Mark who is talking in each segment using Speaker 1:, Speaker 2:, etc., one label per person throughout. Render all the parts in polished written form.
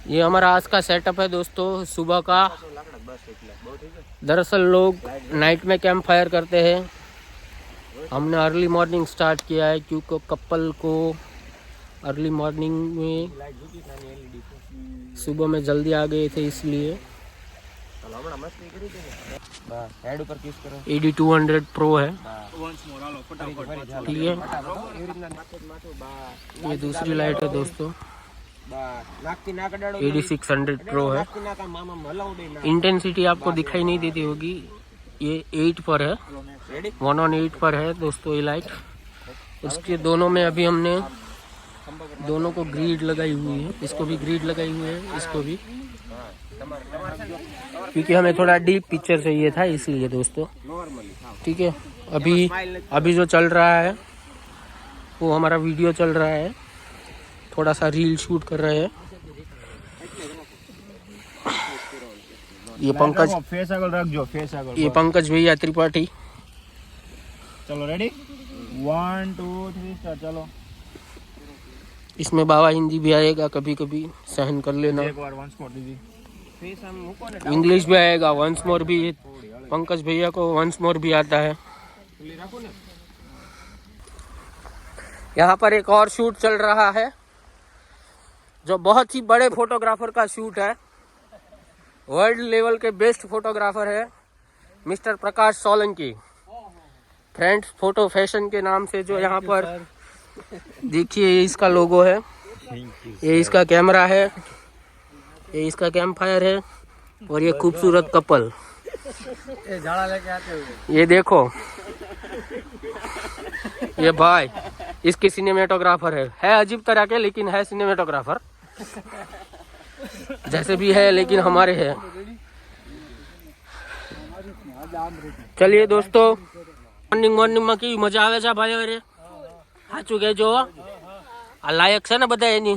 Speaker 1: ये हमारा आज का सेटअप है दोस्तों, सुबह का। दरअसल लोग नाइट में कैंप फायर करते हैं, हमने अर्ली मॉर्निंग स्टार्ट किया है क्योंकि कपल को अर्ली मॉर्निंग में सुबह में जल्दी आ गए थे, इसलिए। AD 200 Pro है, ठीक है। ये दूसरी लाइट है दोस्तों, AD 600 Pro है। इंटेंसिटी आपको दिखाई नहीं देती होगी, ये 8 पर है, 1/8 पर है दोस्तों ये लाइट। उसके दोनों में अभी हमने दोनों को ग्रिड लगाई हुई है, इसको भी ग्रिड लगाई हुई है, इसको भी, क्योंकि हमें थोड़ा डीप पिक्चर चाहिए था इसलिए दोस्तों, ठीक है। अभी जो चल रहा है वो हमारा वीडियो चल रहा है, थोड़ा सा रील शूट कर रहे हैं। ये पंकज भैया त्रिपाठी।
Speaker 2: चलो रेडी, 1 2 3 स्टार्ट। चलो
Speaker 1: इसमें बाबा हिंदी भी आएगा, कभी कभी सहन कर लेना।
Speaker 2: एक बार वंस मोर दीजिए।
Speaker 1: इंग्लिश भी आएगा, वंस मोर भी। पंकज भैया को वंस मोर भी आता है। यहाँ पर एक और शूट चल रहा है जो बहुत ही बड़े फोटोग्राफर का शूट है, वर्ल्ड लेवल के बेस्ट फोटोग्राफर है मिस्टर प्रकाश सोलंकी, फ्रेंड्स फोटो फैशन के नाम से। जो यहाँ पर देखिए, ये इसका लोगो है, ये इसका कैमरा है, ये इसका कैंप फायर है, और ये खूबसूरत कपल। ये देखो, ये भाई इसके सिनेमेटोग्राफर है अजीब तरह के, लेकिन है सिनेमेटोग्राफर। जैसे भी है लेकिन हमारे है। चलिए दोस्तों, મોર્નિંગ માં કેવી મજા આવે છે ભાઈ? અરે સાચું કહેજો, આ લાયક છે ને બધા એની?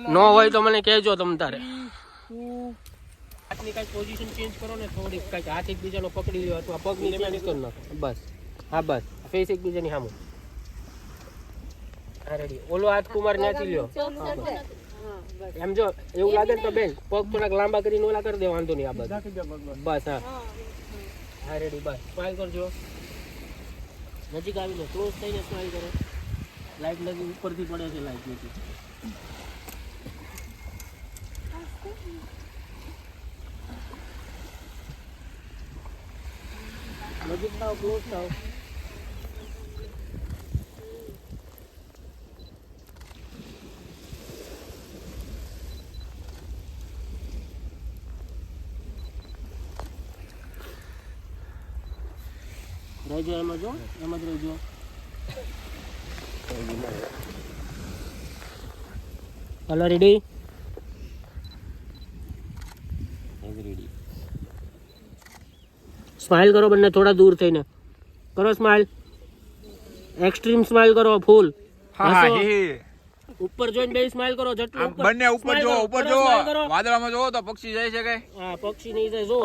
Speaker 1: નો હોય તો મને કહેજો તમ તારે। હાથની કઈ પોઝિશન ચેન્જ કરો ને થોડી, કઈક હાથ એકબીજાનો પકડી લ્યો અથવા પગ નીચે કરી નાખો, બસ। હા બસ, ફેસ એકબીજાની સામે। હા રેડી, ઓલો હાથ કુમાર ન્યાથી લ્યો। એમ જો એવું લાગે તો બેન પગ થોડાક લાંબા કરીને ઓલા કરી દે, વાંધો નહીં। આ બસ બસ, હા હા રેડી, બસ સ્માઈલ કરજો। નજીક આવીને ક્લોઝ થઈને સ્માઈલ કરો। લાઈટ લગી ઉપરથી પડે છે, લાઈટ નથી। નજીક થાવ, ક્લોઝ થાવ। રહેજો એમ જ, એમ જ રહેજો। હલો રેડી, સ્માઈલ કરો બંને, થોડા દૂર થઈને કરો સ્માઈલ, એક્સ્ટ્રીમ સ્માઈલ કરો, ફૂલ ઉપર જોઈને બે સ્માઈલ કરો, જેટલું
Speaker 2: બંને ઉપર જો, ઉપર જો, વાદળામાં જો તો પક્ષી જાય છે કે?
Speaker 1: હા, પક્ષી નહીં જાય, જો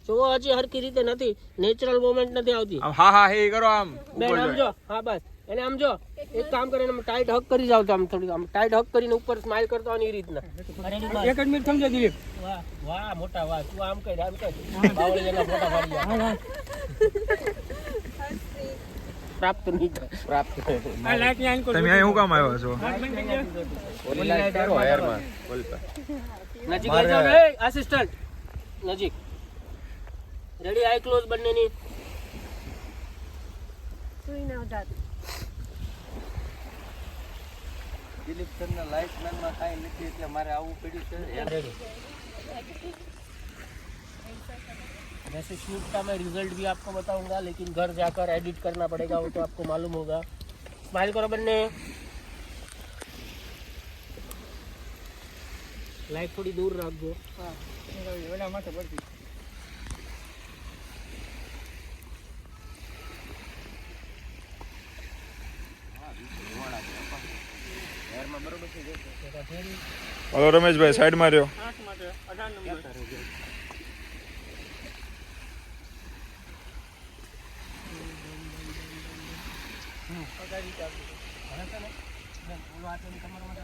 Speaker 1: જો હજી હરખી રીતે નથી, નેચરલ મોમેન્ટ નથી આવતી।
Speaker 2: હા હા, હે કરો આમ
Speaker 1: બેન આમ જો, હા બસ એને આમ જો, એક કામ કરીને ટાઈટ હક કરી જાવ, તો આમ થોડી આમ ટાઈટ હક કરીને ઉપર સ્માઈલ કરતો આની રીતના। એક જ મિનિટ સમજો દિલીપ। વાહ વાહ મોટા, વાહ તું આમ કર, આમ કર, બાવળીના ફોટા પાડી જા। પ્રાપ્ત નહીં થાય, પ્રાપ્ત આ લાઈટ ની આંકો
Speaker 2: તમે અહીં હું કામ આવ્યા છો?
Speaker 1: ઓલી લાઈટ કરો હેરમાં બોલ પર નજીક લઈ જાવ રે આસિસ્ટન્ટ, નજીક। રેડી, આઈ ક્લોઝ બંનેની। સુઈ ના જાત દિલીપ સરના લાઈટ મેન માં કાઈ નથી, એટલે મારે આવવું પડ્યું છે। રેડી, वैसे शूट का मैं रिजल्ट भी आपको बताऊंगा, लेकिन घर जाकर एडिट करना पड़ेगा, वो तो आपको मालूम होगा। स्माइल करो बन्ने, लाइट थोड़ी दूर रखो। हाँ, ओला माथे પડતી।
Speaker 2: હલો રમેશભાઈ, સાઈડ માં રહ્યો।
Speaker 1: 8 માટે 18 નંબર પગારી ચાલુ. હવે છે ને ઓલો આટલું તમારા માટે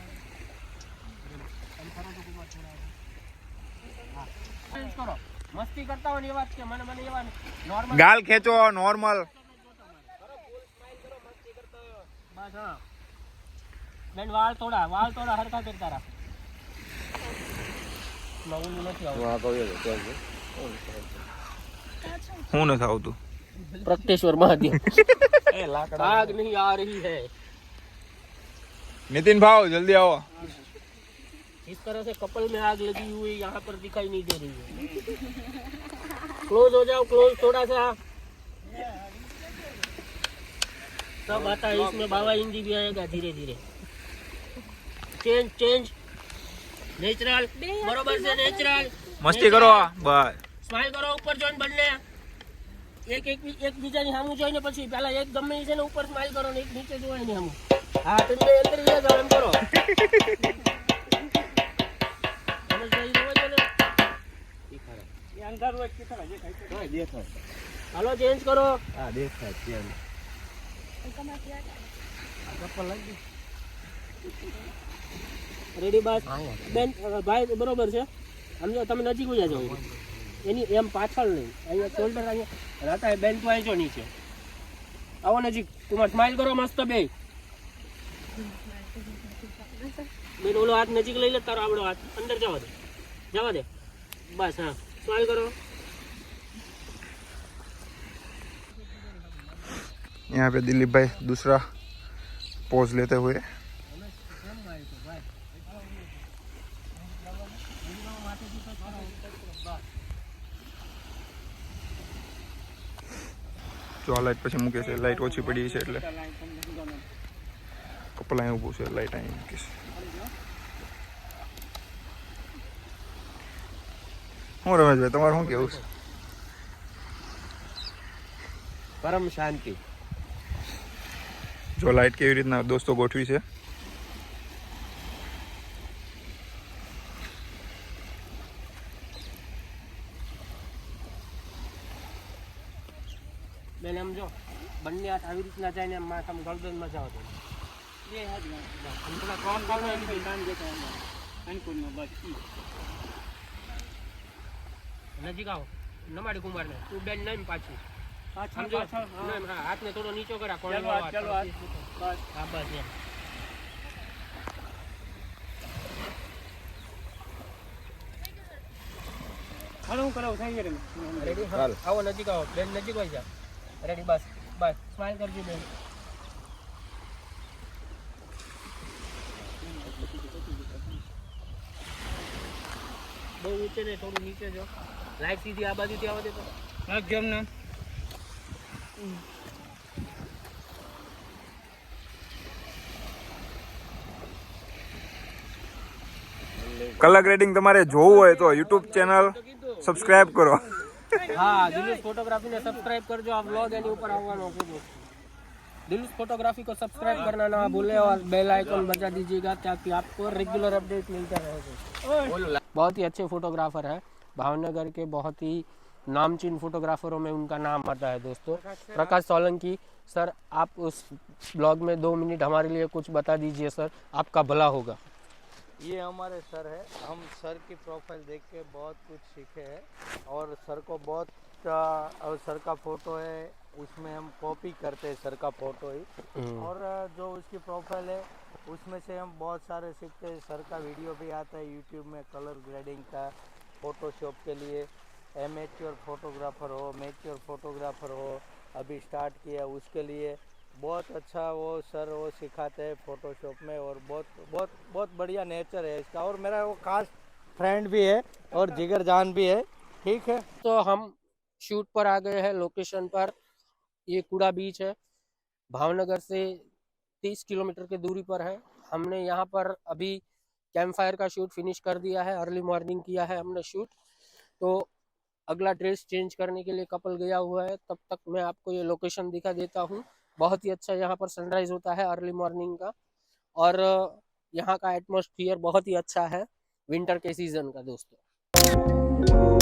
Speaker 1: चेंज करो मस्ती करता हो ने बात के मन मन एवा नॉर्मल
Speaker 2: गाल खेचो नॉर्मल
Speaker 1: बस हां બેન વાળ થોડા હરખા કરતા રાખ નવું નથી આવતું
Speaker 2: હું નથી આવતું
Speaker 1: प्रगटेश्वर महादेव आग नहीं आ रही है
Speaker 2: नितिन भाव जल्दी आओ
Speaker 1: इस तरह से कपल में आग लगी हुई यहाँ पर दिखाई नहीं दे रही है क्लोज हो जाओ क्लोज थोड़ा सा सब आता है इसमें बाबा हिंदी भी आएगा धीरे धीरे चेंज चेंज नेचुरल बरोबर से नेचुरल
Speaker 2: मस्ती करो बस
Speaker 1: स्माइल करो ऊपर જોઈને બંને એક બીજાની સામું જોઈને પછી પહેલા એક ગમે છે ને ઉપર સ્માઈલ કરો ને એક નીચે જોઈને સામું હા તમે અંદર લે જાવ એમ કરો સમજ ગઈ હોય ને એ અંધાર હોય કે ખરા જે ખાય દેખાય હાલો ચેન્જ કરો હા દેખાય ચેન્જ ચપ્પલ લાગી રેડી બસ બેન ભાઈ બરોબર છે સમજો તમે નજીક ઉજા જાવ એની એમ પાછળ નહીં અહીંયા શોલ્ડર અહીંયા રાતા બેન તો આવી નીચે આવો નજીક તમાર સ્માઈલ કરો મસ્ત બે મેં ઓલો હાથ નજીક લઈ લે તારો આવડો હાથ અંદર જવા દે બસ હા સ્માઈલ કરો
Speaker 2: यहाँ पे दिलीप भाई दूसरा पोज लेते हुए जो आ लाइट પછી મૂકે છે લાઈટ ઓછી પડી છે એટલે કપલ અહીં ઊભું છે લાઈટ અહીં મૂકે છે હું રમેશભાઈ તમારું શું કેવું છે
Speaker 1: પરમ શાંતિ
Speaker 2: જો લાઈટ કેવી રીતના દોસ્તો ગોઠવી છે
Speaker 1: બેન આમ જો બંને હાથ આવી રીતના જાય ને માથામાં ગળગળમાં જાવ તો બે હાથ થોડા કોમ કરો એની કામ દેતા અનુકૂળમાં બસ નજીક આવો નમાડી કુમાર ને તું બેન નહીં પાછી સમજો હા હાથને થોડો નીચો કરા કોણ ચલો બસ હા બસ એમ હાલો હું કરાવું થઈ ગયું રેડી હા આવો નજીક આવો બેન નજીક આવી જા રેડી બસ બસ સ્માઈલ કરજો બેન બહુ ઊંચે ને થોડું નીચે જો લાઈટ સીધી આ બાજુથી આવવા દે તો હા કેમ ના
Speaker 2: કલર ગ્રેડિંગ તમારે જોવું હોય તો YouTube ચેનલ સબસ્ક્રાઇબ કરો
Speaker 1: हाँ दिलुस फोटोग्राफी ने सब्सक्राइब कर जो आप व्लॉग एनी ऊपर आवानो कीधुं दिलुस फोटोग्राफी को सब्सक्राइब करना ना भूले और बेल आइकन बजा दीजिएगा ताकि आपको रेगुलर अपडेट मिलता रहेगा। बहुत ही अच्छे फोटोग्राफर है भावनगर के बहुत ही नामचीन फोटोग्राफरों में उनका नाम आता है दोस्तों प्रकाश सोलंकी सर आप उस ब्लॉग में 2 मिनट हमारे लिए कुछ बता दीजिए सर आपका भला होगा।
Speaker 3: ये हमारे सर है हम सर की प्रोफाइल देख के बहुत कुछ सीखे हैं और सर को बहुत और सर का फ़ोटो है उसमें हम कॉपी करते हैं सर का फ़ोटो ही और जो उसकी प्रोफाइल है उसमें से हम बहुत सारे सीखते हैं। सर का वीडियो भी आता है यूट्यूब में कलर ग्रेडिंग का फ़ोटोशॉप के लिए एमेच्योर फोटोग्राफर हो मैच्योर फोटोग्राफर हो अभी स्टार्ट किया उसके लिए बहुत अच्छा वो सर वो सिखाते हैं फोटोशॉप में और बहुत बढ़िया नेचर है इसका और मेरा वो खास फ्रेंड भी है और जिगर जान भी है। ठीक है
Speaker 1: तो हम शूट पर आ गए हैं लोकेशन पर ये कूड़ा बीच है भावनगर से 30 किलोमीटर की दूरी पर है। हमने यहाँ पर अभी कैंप फायर का शूट फिनिश कर दिया है अर्ली मॉर्निंग किया है हमने शूट तो अगला ड्रेस चेंज करने के लिए कपल गया हुआ है तब तक मैं आपको ये लोकेशन दिखा देता हूँ। बहुत ही अच्छा यहाँ पर सनराइज होता है अर्ली मॉर्निंग का और यहाँ का एटमॉस्फियर बहुत ही अच्छा है विंटर के सीजन का दोस्तों।